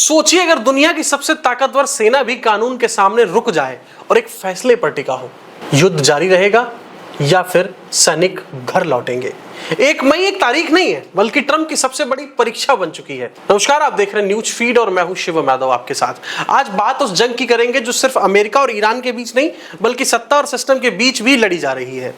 सोचिए अगर दुनिया की सबसे ताकतवर सेना भी कानून के सामने रुक जाए और एक फैसले पर टिका हो, युद्ध जारी रहेगा या फिर सैनिक घर लौटेंगे। 1 मई एक तारीख नहीं है, बल्कि ट्रंप की सबसे बड़ी परीक्षा बन चुकी है। नमस्कार, आप देख रहे हैं न्यूज फीड और मैं हूं शिवम यादव आपके साथ। आज बात उस जंग की करेंगे जो सिर्फ अमेरिका और ईरान के बीच नहीं, बल्कि सत्ता और सिस्टम के बीच भी लड़ी जा रही है।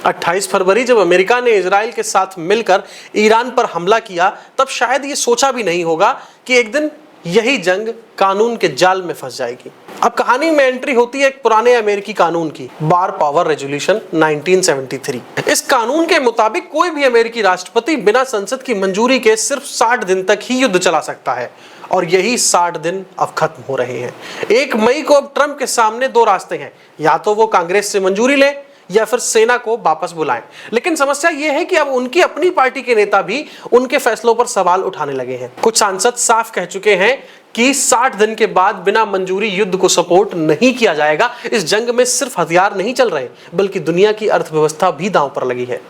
28 फरवरी जब अमेरिका ने इजराइल के साथ मिलकर ईरान पर हमला किया, तब शायद ये सोचा भी नहीं होगा कि एक दिन यही जंग कानून के जाल में फंस जाएगी। अब कहानी में एंट्री होती है एक पुराने अमेरिकी कानून की, बार पावर रेजोल्यूशन 1973। इस कानून के मुताबिक कोई भी अमेरिकी राष्ट्रपति बिना संसद की मंजूरी के सिर्फ 60 दिन तक ही युद्ध चला सकता है, और यही 60 दिन अब खत्म हो रहे हैं। 1 मई को अब ट्रंप के सामने 2 रास्ते हैं, या तो वो कांग्रेस से मंजूरी ले या फिर सेना को वापस बुलाएं। लेकिन समस्या यह है कि अब उनकी अपनी पार्टी के नेता भी उनके फैसलों पर सवाल उठाने लगे हैं। कुछ सांसद साफ कह चुके हैं कि 60 दिन के बाद बिना मंजूरी युद्ध को सपोर्ट नहीं किया जाएगा। इस जंग में सिर्फ हथियार नहीं चल रहे, बल्कि दुनिया की अर्थव्यवस्था भी दांव पर लगी है।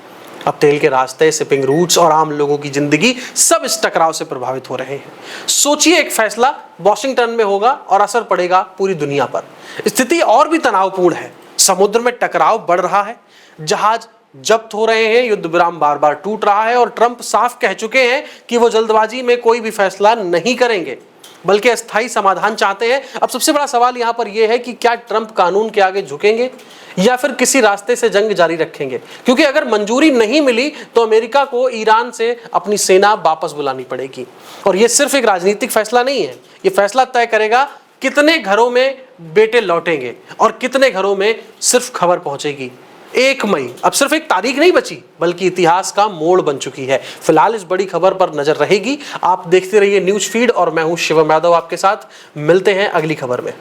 अब तेल के रास्ते, शिपिंग रूट्स और आम लोगों की जिंदगी सब इस टकराव से प्रभावित हो रहे हैं। सोचिए, एक फैसला वॉशिंगटन में होगा और असर पड़ेगा पूरी दुनिया पर। स्थिति और भी तनावपूर्ण है। समुद्र में टकराव बढ़ रहा है, जहाज जब्त हो रहे हैं, युद्ध विराम बार बार टूट रहा है, और ट्रंप साफ कह चुके हैं कि वो जल्दबाजी में कोई भी फैसला नहीं करेंगे, बल्कि अस्थायी समाधान चाहते हैं। अब सबसे बड़ा सवाल यहां पर यह है कि क्या ट्रंप कानून के आगे झुकेंगे या फिर किसी रास्ते से जंग जारी रखेंगे, क्योंकि अगर मंजूरी नहीं मिली तो अमेरिका को ईरान से अपनी सेना वापस बुलानी पड़ेगी। और यह सिर्फ एक राजनीतिक फैसला नहीं है, यह फैसला तय करेगा कितने घरों में बेटे लौटेंगे और कितने घरों में सिर्फ खबर पहुंचेगी। 1 मई अब सिर्फ एक तारीख नहीं बची, बल्कि इतिहास का मोड़ बन चुकी है। फिलहाल इस बड़ी खबर पर नजर रहेगी। आप देखते रहिए न्यूज फीड और मैं हूं शिवम यादव आपके साथ। मिलते हैं अगली खबर में।